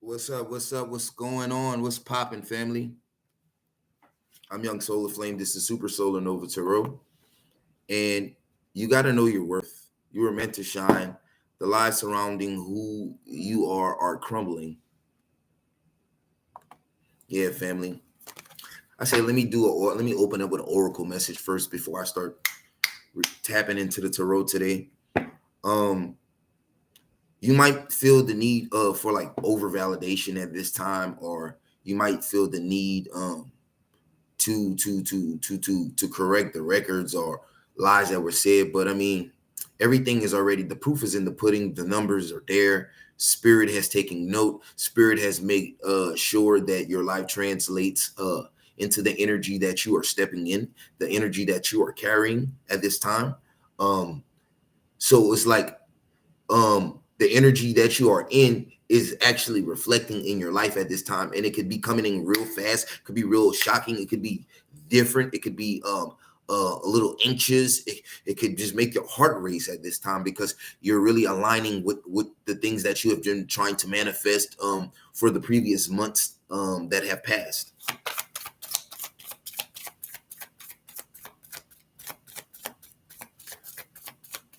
What's up? What's up? What's going on? What's popping, family? I'm Young Solar Flame. This is Super Solar Nova Tarot. And you got to know your worth. You were meant to shine. The lies surrounding who you are crumbling. Yeah, family. I say let me open up with an oracle message first before I start tapping into the tarot today. Um, you might feel the need for like over validation at this time, or you might feel the need to correct the records or lies that were said. But I mean, everything is already, the proof is in the pudding. The numbers are there. Spirit has taken note. Spirit has made sure that your life translates into the energy that you are stepping in, the energy that you are carrying at this time. So it's like the energy that you are in is actually reflecting in your life at this time, and it could be coming in real fast, could be real shocking, it could be different, it could be a little anxious, it could just make your heart race at this time because you're really aligning with the things that you have been trying to manifest for the previous months that have passed.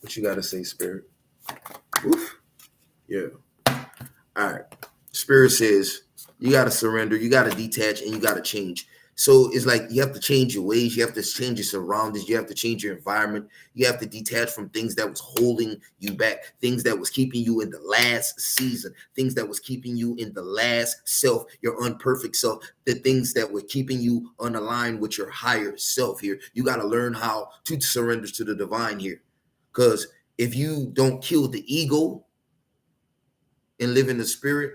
What you got to say, Spirit? Oof. Yeah. All right. Spirit says you got to surrender, you got to detach, and you got to change. So it's like you have to change your ways, you have to change your surroundings, you have to change your environment, you have to detach from things that was holding you back, things that was keeping you in the last season, things that was keeping you in the last self, your unperfect self, the things that were keeping you unaligned with your higher self here. You got to learn how to surrender to the divine here. Because if you don't kill the ego and live in the spirit,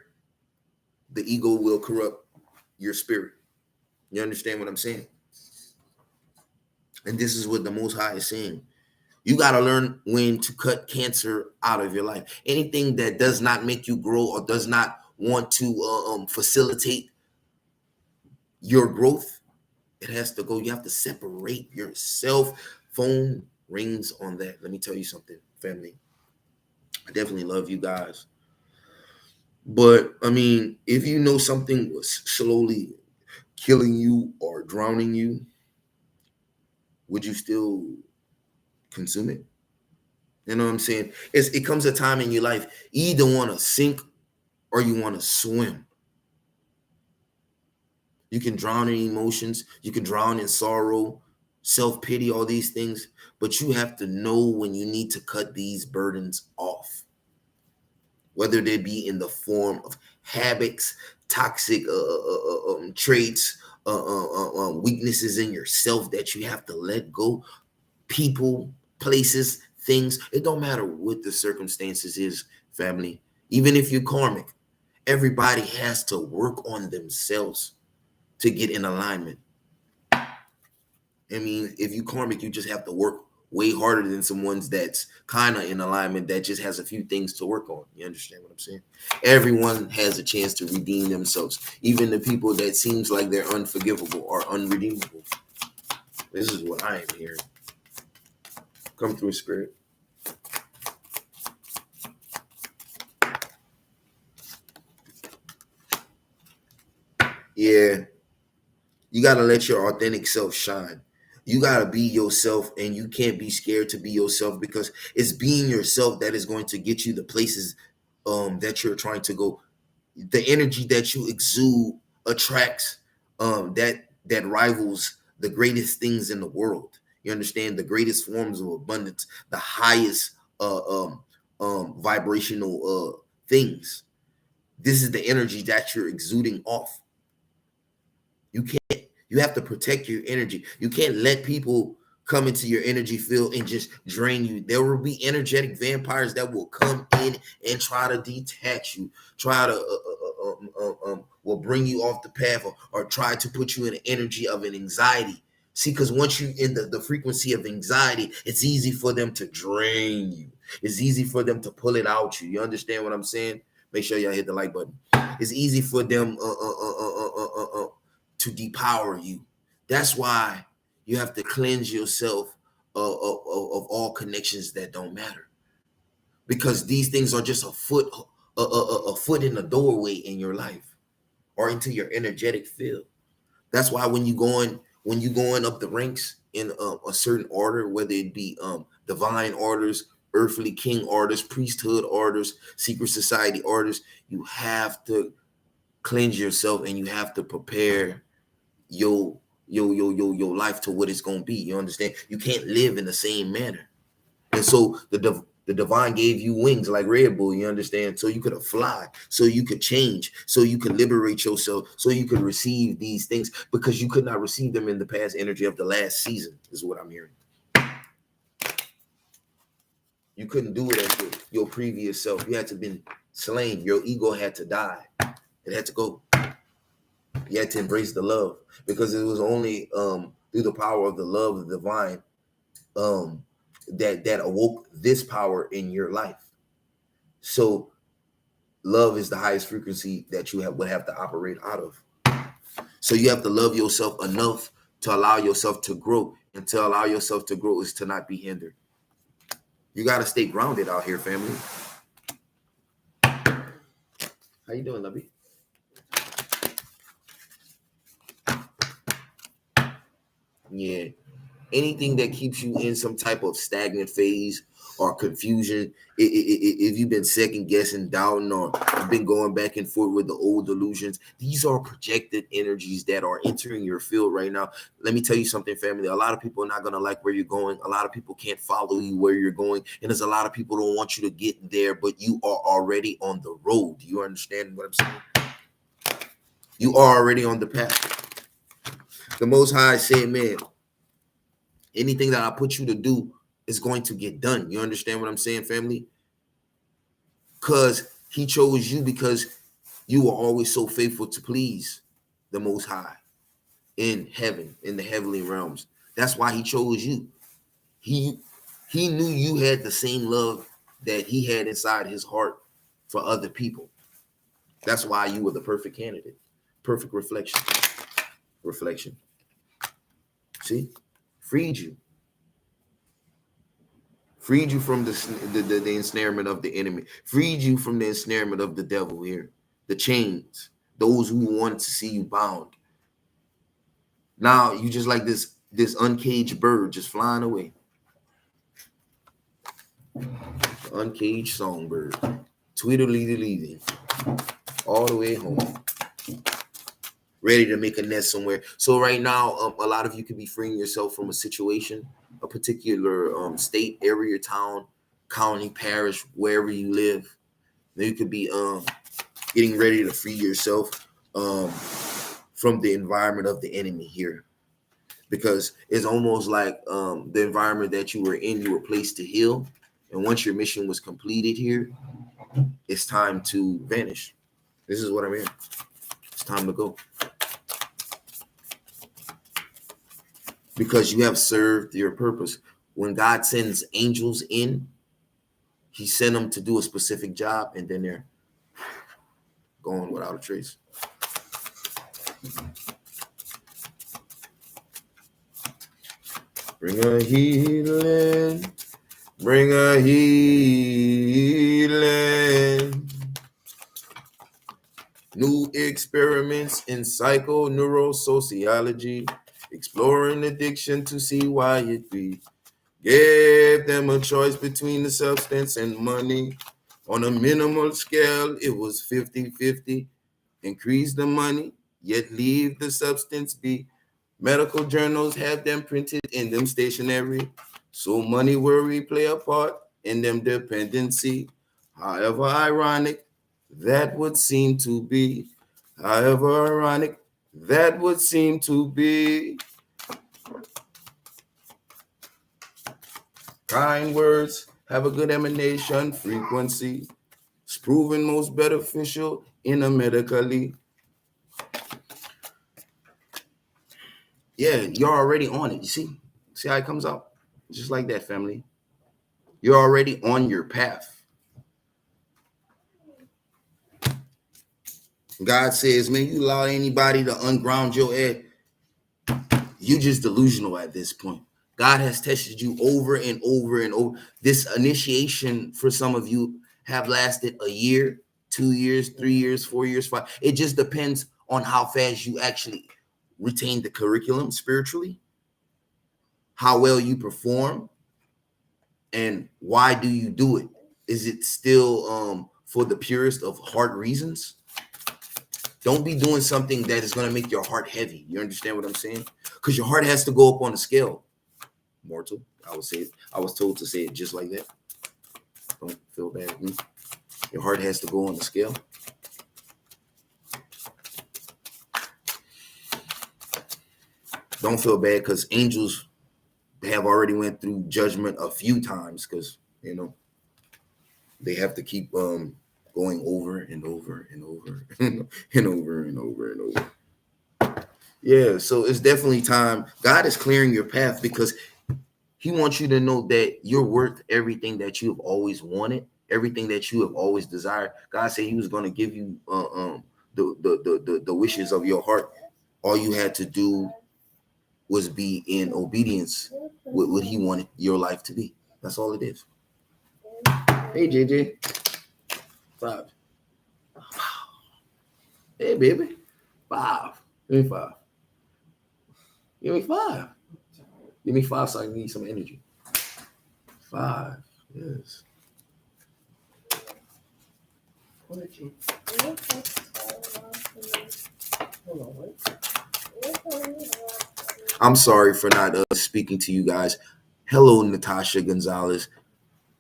the ego will corrupt your spirit. You understand what I'm saying? And this is what the Most High is saying. You got to learn when to cut cancer out of your life. Anything that does not make you grow or does not want to facilitate your growth, it has to go. You have to separate yourself. Phone rings on that. Let me tell you something, family. I definitely love you guys. But I mean, if you know something was slowly killing you or drowning you, would you still consume it? You know what I'm saying? It comes a time in your life, you either want to sink or you want to swim. You can drown in emotions, you can drown in sorrow, self-pity, all these things, but you have to know when you need to cut these burdens off, whether they be in the form of habits, toxic traits, weaknesses in yourself that you have to let go, people, places, things. It don't matter what the circumstances is, family. Even if you're karmic, everybody has to work on themselves to get in alignment. I mean, if you karmic, you just have to work way harder than someone's that's kind of in alignment that just has a few things to work on. You understand what I'm saying? Everyone has a chance to redeem themselves, even the people that seems like they're unforgivable or unredeemable. This is what I am hearing. Come through, Spirit. Yeah, you got to let your authentic self shine. You got to be yourself, and you can't be scared to be yourself because it's being yourself that is going to get you the places that you're trying to go. The energy that you exude attracts that rivals the greatest things in the world. You understand? The greatest forms of abundance, the highest vibrational things. This is the energy that you're exuding off. You can't, you have to protect your energy. You can't let people come into your energy field and just drain you. There will be energetic vampires that will come in and try to detach you, try to will bring you off the path, or try to put you in an energy of an anxiety. See, because once you in the frequency of anxiety, it's easy for them to drain you. It's easy for them to pull it out you. You understand what I'm saying? Make sure y'all hit the like button. It's easy for them to depower you. That's why you have to cleanse yourself of all connections that don't matter, because these things are just a a foot in the doorway in your life or into your energetic field. That's why when you going up the ranks in a certain order, whether it be divine orders, earthly king orders, priesthood orders, secret society orders, you have to cleanse yourself and you have to prepare your life to what it's gonna be. You understand? You can't live in the same manner. And so the divine gave you wings like Red Bull, you understand? So you could fly, so you could change, so you could liberate yourself, so you could receive these things because you could not receive them in the past energy of the last season, is what I'm hearing. You couldn't do it as your previous self. You had to been slain. Your ego had to die. It had to go. You had to embrace the love because it was only through the power of the love of the divine that awoke this power in your life. So love is the highest frequency that you would have to operate out of. So you have to love yourself enough to allow yourself to grow, and to allow yourself to grow is to not be hindered. You got to stay grounded out here, family. How you doing, Nubby? Yeah. Anything that keeps you in some type of stagnant phase or confusion, if you've been second guessing, doubting, or you've been going back and forth with the old delusions, these are projected energies that are entering your field right now. Let me tell you something, family. A lot of people are not going to like where you're going. A lot of people can't follow you where you're going. And there's a lot of people don't want you to get there, but you are already on the road. You understand what I'm saying? You are already on the path. The Most High said, man, anything that I put you to do is going to get done. You understand what I'm saying, family? Because he chose you because you were always so faithful to please the Most High in heaven, in the heavenly realms. That's why he chose you. He knew you had the same love that he had inside his heart for other people. That's why you were the perfect candidate. Perfect reflection. See? Freed you from the ensnarement of the enemy, freed you from the ensnarement of the devil here, the chains, those who wanted to see you bound. Now you just like this uncaged bird just flying away. Uncaged songbird, tweedledee all the way home, ready to make a nest somewhere. So right now, a lot of you could be freeing yourself from a situation, a particular state, area, town, county, parish, wherever you live. You could be getting ready to free yourself from the environment of the enemy here, because it's almost like the environment that you were in, you were placed to heal, and once your mission was completed here, it's time to vanish. This is what I'm hearing. It's time to go. Because you have served your purpose. When God sends angels in, he sent them to do a specific job, and then they're gone without a trace. Bring a healing. Bring a healing. New experiments in psychoneurosociology, exploring addiction to see why it be. Gave them a choice between the substance and money. On a minimal scale, it was 50-50. Increase the money, yet leave the substance be. Medical journals have them printed in them stationery, so money worry play a part in them dependency. However ironic that would seem to be. However ironic that would seem to be. Kind words have a good emanation frequency. It's proven most beneficial in a medically. Yeah, you're already on it. You see how it comes out? Just like that, family. You're already on your path. God says, man, you allow anybody to unground your head, you just delusional at this point. God has tested you over and over and over. This initiation for some of you have lasted a year 2 years, 3 years, 4 years, 5. It just depends on how fast you actually retain the curriculum spiritually, how well you perform, and why do you do it? Is it still for the purest of heart reasons? Don't be doing something that is going to make your heart heavy. You understand what I'm saying? Because your heart has to go up on the scale. Mortal, I would say it. I was told to say it just like that. Don't feel bad at me. Your heart has to go on the scale. Don't feel bad, because angels have already went through judgment a few times, because they have to keep going over and over and over and over and over and over. Yeah, so it's definitely time. God is clearing your path because he wants you to know that you're worth everything that you have always wanted, everything that you have always desired. God said he was going to give you the wishes of your heart. All you had to do was be in obedience with what he wanted your life to be. That's all it is. Hey, JJ. 5. Hey, baby. 5. Give me 5. Give me 5. Give me 5 so I need some energy. 5. Yes. I'm sorry for not speaking to you guys. Hello, Natasha Gonzalez.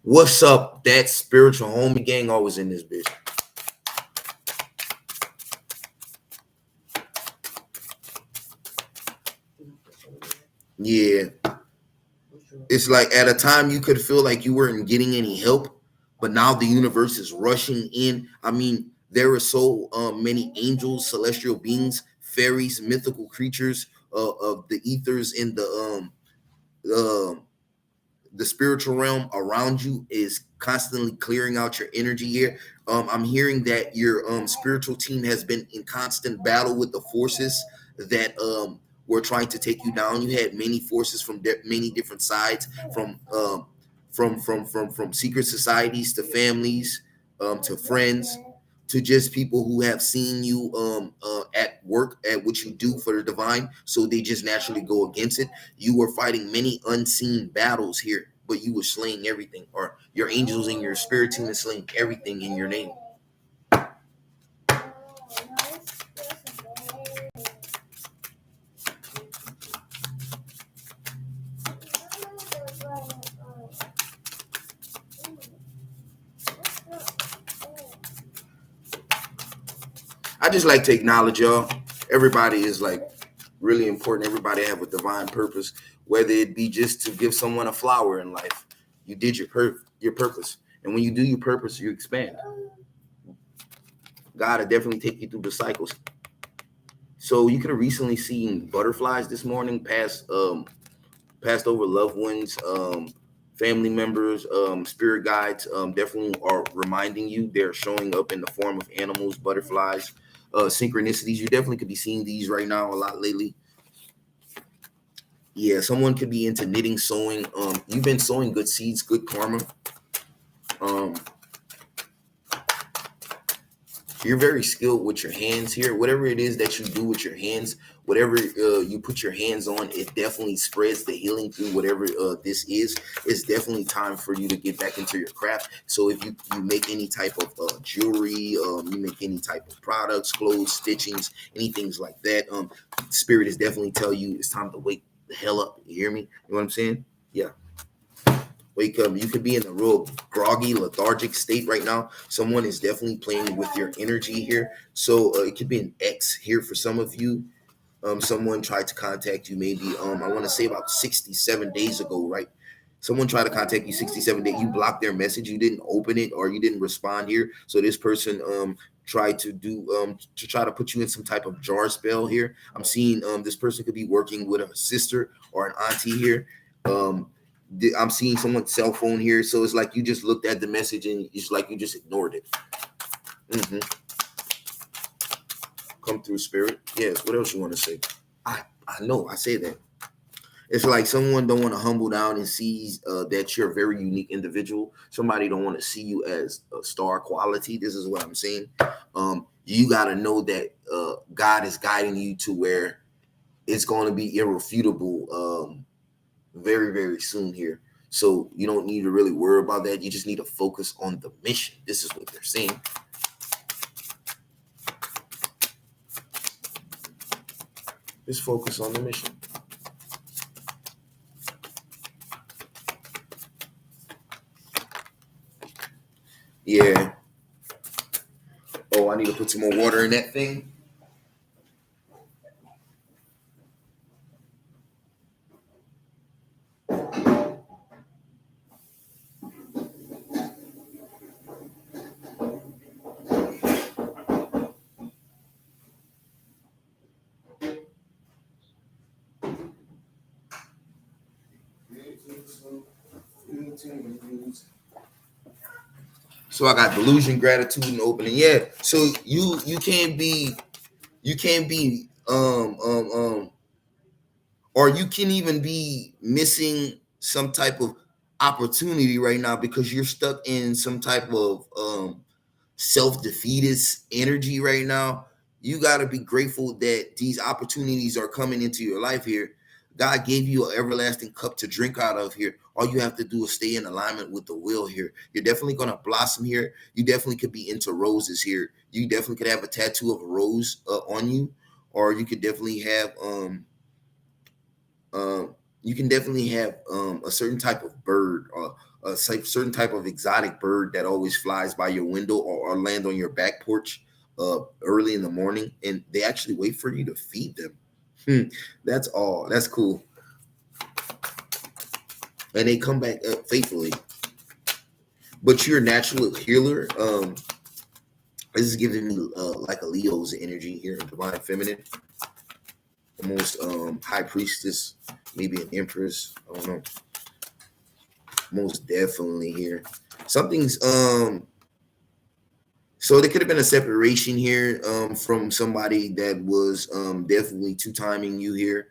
What's up? That spiritual homie gang always in this bitch. Yeah. It's like at a time you could feel like you weren't getting any help, but now the universe is rushing in. I mean, there are so many angels, celestial beings, fairies, mythical creatures of the ethers in the spiritual realm around you is constantly clearing out your energy here. I'm hearing that your spiritual team has been in constant battle with the forces that were trying to take you down. You had many forces from many different sides, from secret societies to families, to friends, to just people who have seen you at work at what you do for the divine, so they just naturally go against it. You were fighting many unseen battles here, but you were slaying everything, or your angels and your spirit team is slaying everything in your name. I just like to acknowledge y'all. Everybody is like really important. Everybody have a divine purpose, whether it be just to give someone a flower in life. You did your purpose, and when you do your purpose, you expand. God will definitely take you through the cycles. So you could have recently seen butterflies this morning passed over loved ones, family members, spirit guides. Definitely are reminding you. They're showing up in the form of animals, butterflies, synchronicities. You definitely could be seeing these right now a lot lately. Yeah, someone could be into knitting, sewing. You've been sowing good seeds, good karma. You're very skilled with your hands here. Whatever it is that you do with your hands, whatever you put your hands on, it definitely spreads the healing through whatever this is. It's definitely time for you to get back into your craft. So if you make any type of jewelry, you make any type of products, clothes, stitchings, anything like that, spirit is definitely tell you it's time to wake the hell up. You hear me? You know what I'm saying? Yeah. Wake up. You could be in a real groggy, lethargic state right now. Someone is definitely playing with your energy here. So it could be an ex here for some of you. Someone tried to contact you maybe, I want to say about 67 days ago, right? Someone tried to contact you 67 days. You blocked their message. You didn't open it or you didn't respond here. So this person tried to do to try to put you in some type of jar spell here. I'm seeing this person could be working with a sister or an auntie here. I'm seeing someone's cell phone here, so it's like you just looked at the message and it's like you just ignored it. Come through, spirit. Yes. What else you want to say? I know. I say that. It's like someone don't want to humble down and sees that you're a very unique individual. Somebody don't want to see you as a star quality. This is what I'm saying. You got to know that God is guiding you to where it's going to be irrefutable very, very soon here. So you don't need to really worry about that. You just need to focus on the mission. This is what they're saying. Just focus on the mission. Yeah. Oh, I need to put some more water in that thing. So I got delusion, gratitude, and opening. Yeah. So you can't be or you can even be missing some type of opportunity right now because you're stuck in some type of self-defeatist energy right now. You got to be grateful that these opportunities are coming into your life here. God gave you an everlasting cup to drink out of here. All you have to do is stay in alignment with the will here. You're definitely going to blossom here. You definitely could be into roses here. You definitely could have a tattoo of a rose on you, or you could definitely have you can definitely have a certain type of bird or a certain type of exotic bird that always flies by your window or land on your back porch early in the morning, and they actually wait for you to feed them. That's all. That's cool. And they come back faithfully. But you're a natural healer. This is giving me like a Leo's energy here, divine feminine, almost high priestess, maybe an empress. I don't know. Most definitely here. Something's so there could have been a separation here from somebody that was definitely two-timing you here,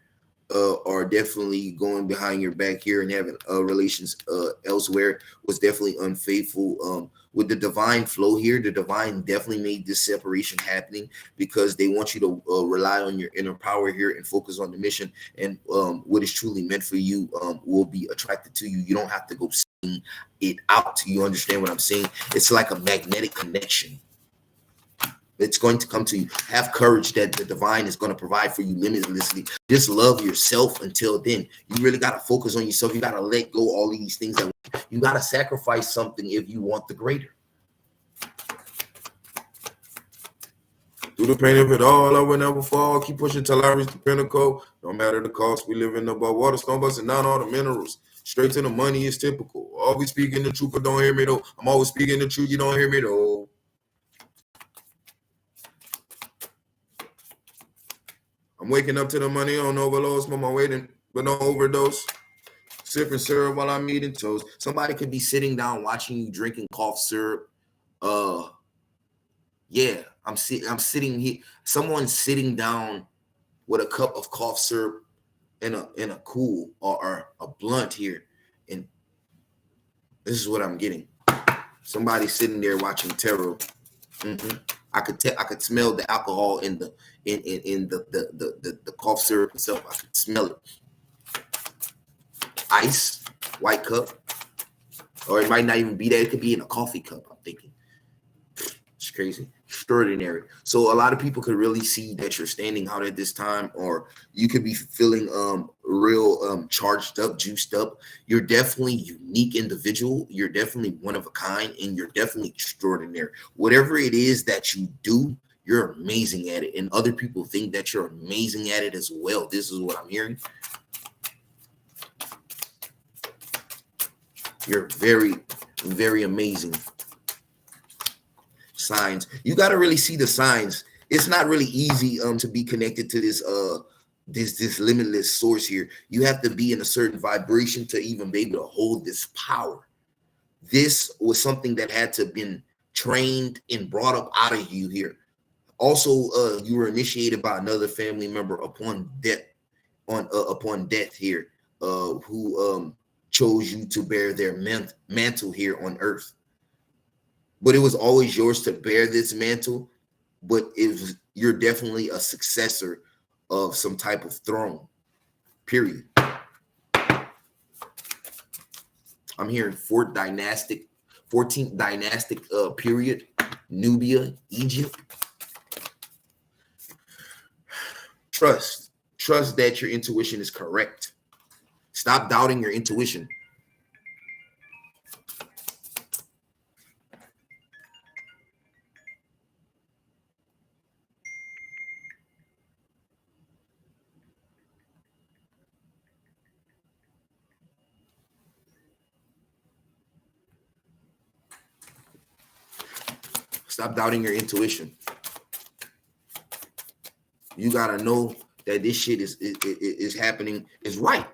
or definitely going behind your back here and having relations elsewhere, was definitely unfaithful. With the divine flow here, the divine definitely made this separation happening because they want you to rely on your inner power here and focus on the mission. And what is truly meant for you will be attracted to you. You don't have to go seeing it out. You understand what I'm saying? It's like a magnetic connection. It's going to come to you. Have courage that the divine is going to provide for you limitlessly. Just love yourself until then. You really got to focus on yourself. You got to let go all of these things. You got to sacrifice something if you want the greater. Through the pain of it all, I will never fall. Keep pushing till I reach the pinnacle. No matter the cost, we live in above water, stone busting down all the minerals. Straight to the money is typical. Always speaking the truth, but don't hear me though. I'm always speaking the truth, you don't hear me though. I'm waking up to the money on overload, smoke my weight, but don't overdose. Sipping syrup while I'm eating toast. Somebody could be sitting down watching you drinking cough syrup. Yeah, I'm sitting here. Someone's sitting down with a cup of cough syrup in a cool or a blunt here, and this is what I'm getting. Somebody sitting there watching tarot. I could smell the alcohol in the the cough syrup itself. I could smell it. Ice, white cup, or it might not even be that. It could be in a coffee cup. I'm thinking it's crazy, extraordinary. So a lot of people could really see that you're standing out at this time, or you could be feeling real charged up, juiced up. You're definitely a unique individual. You're definitely one of a kind, and you're definitely extraordinary. Whatever it is that you do, you're amazing at it, and other people think that you're amazing at it as well. This is what I'm hearing. You're very, very amazing. Signs. You got to really see the signs. It's not really easy to be connected to this this limitless source here. You have to be in a certain vibration to even be able to hold this power. This was something that had to have been trained and brought up out of you here. Also, you were initiated by another family member upon death here. chose you to bear their mantle here on earth. But it was always yours to bear this mantle. But you're definitely a successor of some type of throne. Period. I'm hearing 14th dynastic period, Nubia, Egypt. Trust that your intuition is correct. Stop doubting your intuition. Stop doubting your intuition. You gotta know that this shit is happening, is right.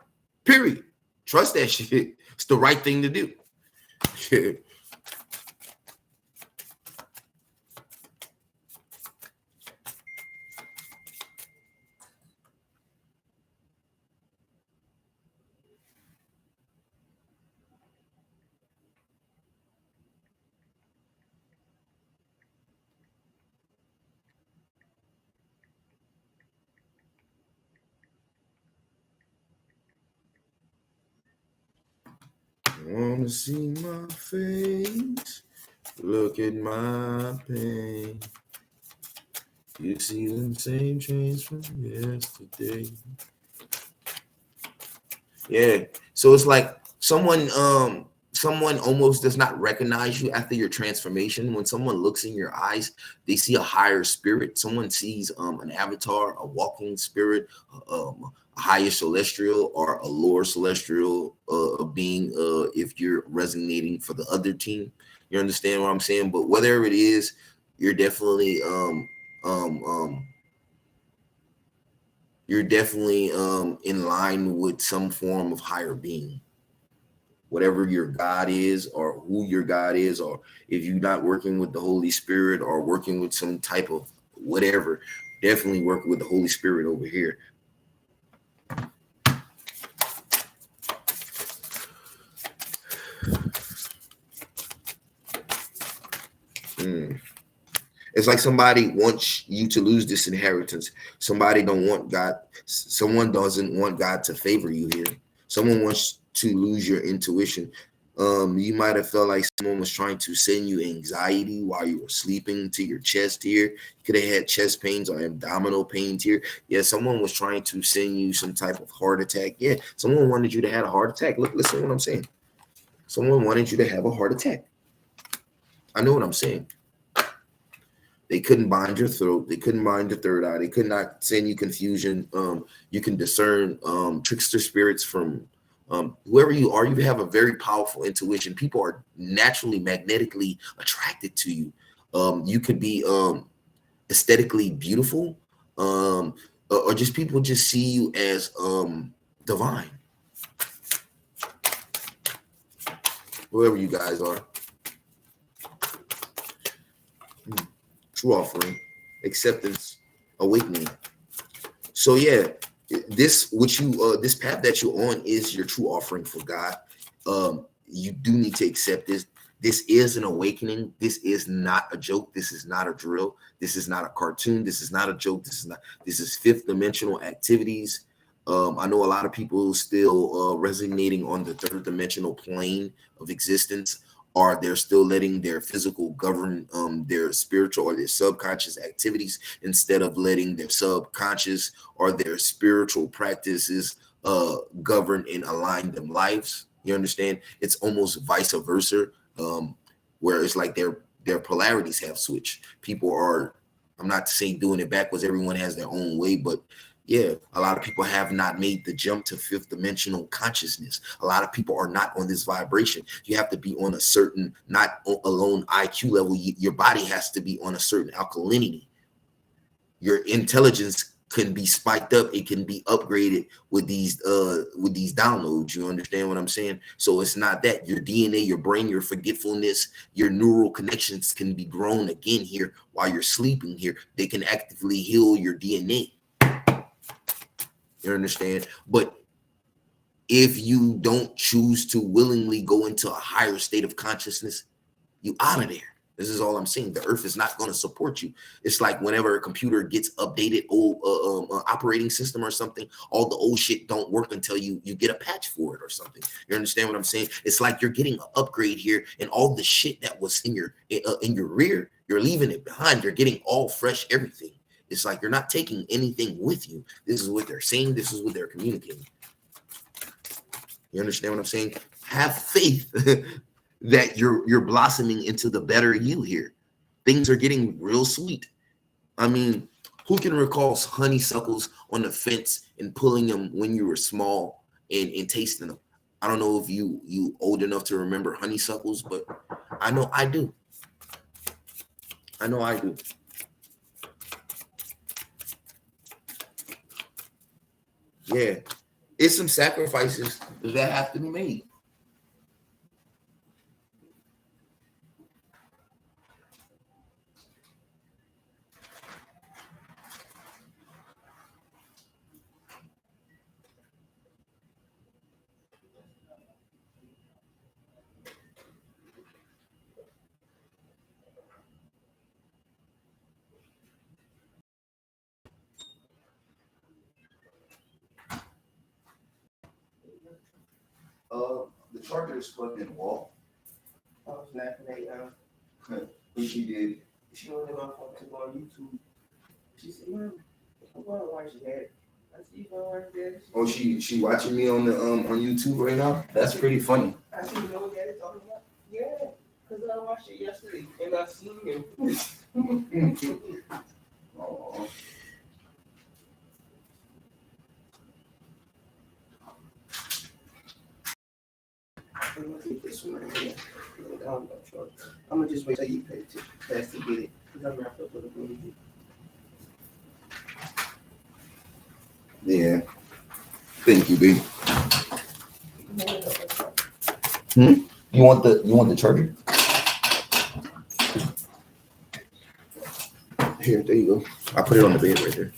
Period. Trust that shit. It's the right thing to do. Wanna see my face? Look at my pain. You see them same trains from yesterday. Yeah. So it's like someone almost does not recognize you after your transformation. When someone looks in your eyes, they see a higher spirit. Someone sees an avatar, a walking spirit, a higher celestial or a lower celestial being, if you're resonating for the other team. You understand what I'm saying? But whatever it is, you're definitely in line with some form of higher being. Whatever your God is, or who your God is, or if you're not working with the Holy Spirit or working with some type of whatever, definitely work with the Holy Spirit over here. It's like somebody wants you to lose this inheritance. Someone doesn't want God to favor you here. Someone wants to lose your intuition. You might have felt like someone was trying to send you anxiety while you were sleeping to your chest here. You could have had chest pains or abdominal pains here. Yeah, someone was trying to send you some type of heart attack. Yeah, someone wanted you to have a heart attack. Look, listen to what I'm saying. Someone wanted you to have a heart attack. I know what I'm saying. They couldn't bind your throat. They couldn't bind your third eye. They could not send you confusion. You can discern trickster spirits from whoever you are. You have a very powerful intuition. People are naturally magnetically attracted to you. You could be aesthetically beautiful, or just people just see you as divine. Whoever you guys are. True offering, acceptance, awakening. So yeah, this path that you're on is your true offering for God. You do need to accept this. This is an awakening. This is not a joke. This is not a drill. This is not a cartoon. This is not a joke. This is fifth dimensional activities. I know a lot of people still resonating on the third dimensional plane of existence, or they're still letting their physical govern their spiritual or their subconscious activities instead of letting their subconscious or their spiritual practices govern and align them lives. You understand? It's almost vice versa, where it's like their polarities have switched. People are, I'm not saying doing it backwards, everyone has their own way, but yeah, a lot of people have not made the jump to fifth dimensional consciousness. A lot of people are not on this vibration. You have to be on a certain, not alone IQ level. Your body has to be on a certain alkalinity. Your intelligence can be spiked up. It can be upgraded with these downloads. You understand what I'm saying? So it's not that your DNA, your brain, your forgetfulness, your neural connections can be grown again here while you're sleeping here. They can actively heal your DNA. You understand? But if you don't choose to willingly go into a higher state of consciousness, you out of there. This is all I'm saying. The earth is not going to support you. It's like whenever a computer gets updated, old operating system or something, all the old shit don't work until you get a patch for it or something. You understand what I'm saying? It's like you're getting an upgrade here, and all the shit that was in your rear, you're leaving it behind. You're getting all fresh everything. It's like you're not taking anything with you. This is what they're saying. This is what they're communicating. You understand what I'm saying? Have faith that you're blossoming into the better you here. Things are getting real sweet. I mean, who can recall honeysuckles on the fence and pulling them when you were small and tasting them? I don't know if you old enough to remember honeysuckles, but I know I do. I know I do. Yeah, it's some sacrifices that have to be made. The charger is plugged in the wall. I was laughing at what she did. She wanted my phone to go on YouTube. She said, "Mom, I'm going to watch that." I said, "You going to watch that?" Oh, she watching me on the on YouTube right now. That's pretty funny. I said, "You know what Daddy's talking about?" Yeah, because I watched it yesterday and I seen him. Oh. I'm gonna take this one right here. I'm gonna just wait till you pay to get it because I'm wrapped up with a movie. Yeah. Thank you, baby. You want the charger? Here, there you go. I put it on the bed right there.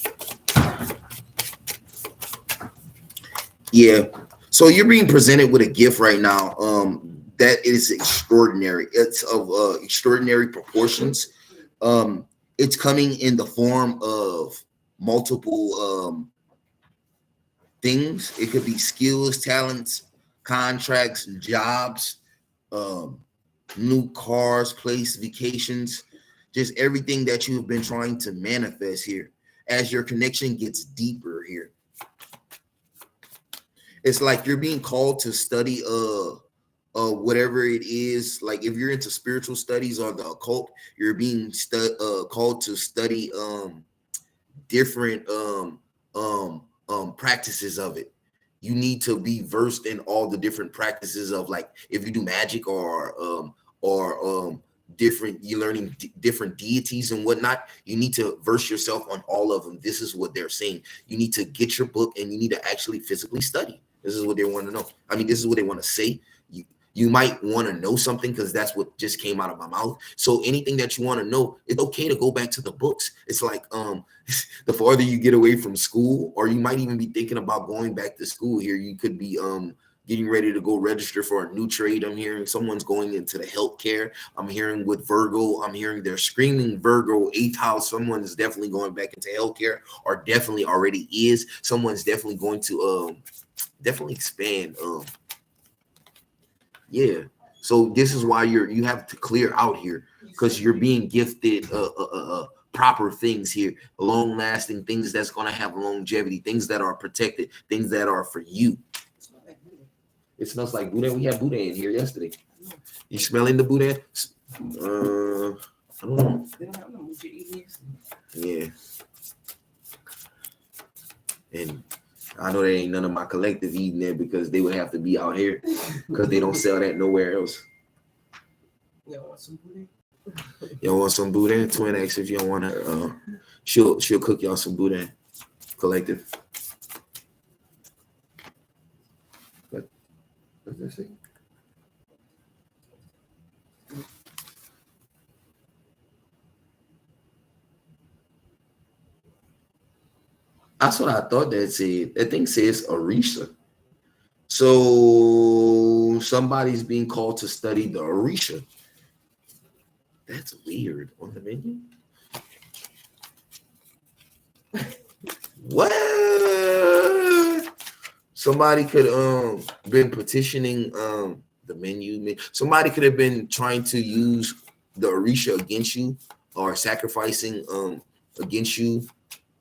Yeah. So you're being presented with a gift right now. That is extraordinary. It's of extraordinary proportions. It's coming in the form of multiple things. It could be skills, talents, contracts, jobs, new cars, place, vacations, just everything that you've been trying to manifest here as your connection gets deeper here. It's like you're being called to study whatever it is. Like if you're into spiritual studies or the occult, you're being called to study different practices of it. You need to be versed in all the different practices of, like, if you do magic or different, you're learning different deities and whatnot. You need to verse yourself on all of them. This is what they're saying. You need to get your book and you need to actually physically study. This is what they want to know. I mean, this is what they want to say. You might want to know something because that's what just came out of my mouth. So anything that you want to know, it's okay to go back to the books. It's like the farther you get away from school, or you might even be thinking about going back to school here, you could be getting ready to go register for a new trade. I'm hearing someone's going into the healthcare. I'm hearing with Virgo, I'm hearing they're screaming Virgo, 8th house. Someone is definitely going back into healthcare, or definitely already is. Someone's definitely going to definitely expand. Yeah. So this is why you have to clear out here, because you're being gifted proper things here, long lasting things that's going to have longevity, things that are protected, things that are for you. It smells like Buddha. We had Buddha in here yesterday. You smelling the Buddha? I don't know. Yeah. And I know there ain't none of my collective eating there because they would have to be out here because they don't sell that nowhere else. You want some Boudin? You want some Boudin? Twin X, if you don't want to, she'll cook y'all some Boudin. Collective. What does that say? That's what I thought that said. That thing says Arisha. So somebody's being called to study the Orisha. That's weird on the menu. What? Somebody could been petitioning the menu. Somebody could have been trying to use the Orisha against you or sacrificing against you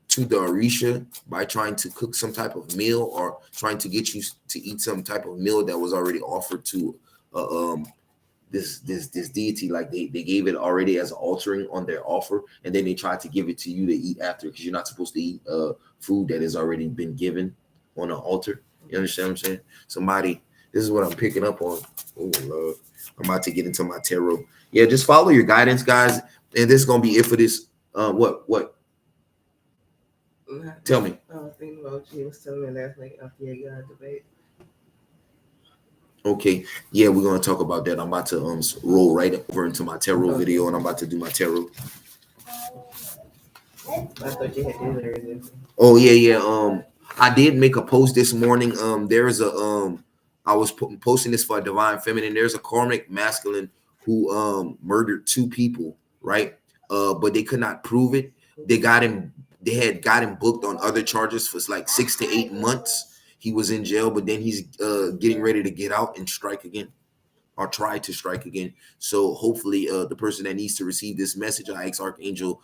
to the Orisha by trying to cook some type of meal or trying to get you to eat some type of meal that was already offered to this deity. Like they gave it already as an altering on their offer, and then they tried to give it to you to eat after, because you're not supposed to eat food that has already been given on an altar. You understand what I'm saying? Somebody, this is what I'm picking up on. Oh Lord, I'm about to get into my tarot. Yeah, just follow your guidance, guys, and this is gonna be it for this. What? Tell me. I was thinking about you. Was telling me last night after your God debate. Okay, yeah, we're gonna talk about that. I'm about to roll right over into my tarot video, and I'm about to do my tarot. I thought you had dinner. Oh yeah. I did make a post this morning. There's a I was posting this for a divine feminine. There's a karmic masculine who murdered 2 people, right? But they could not prove it. They had got him booked on other charges for like 6 to 8 months. He was in jail, but then he's getting ready to get out and strike again, or try to strike again. So hopefully the person that needs to receive this message, I ask Archangel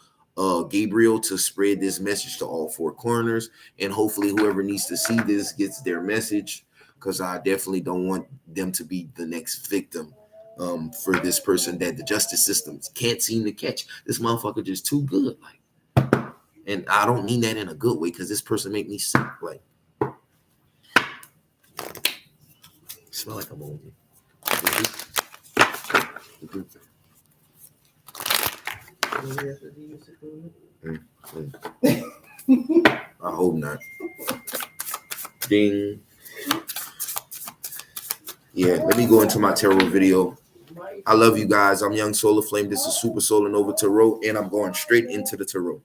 Gabriel to spread this message to all 4 corners, and hopefully whoever needs to see this gets their message, because I definitely don't want them to be the next victim for this person that the justice system can't seem to catch. This motherfucker just too good, like, and I don't mean that in a good way, because this person make me sick. Like, smell like I'm old. I hope not. Ding. Yeah, let me go into my tarot video. I love you guys. I'm Young Solar Flame. This is Super Solar Nova Tarot, and I'm going straight into the tarot.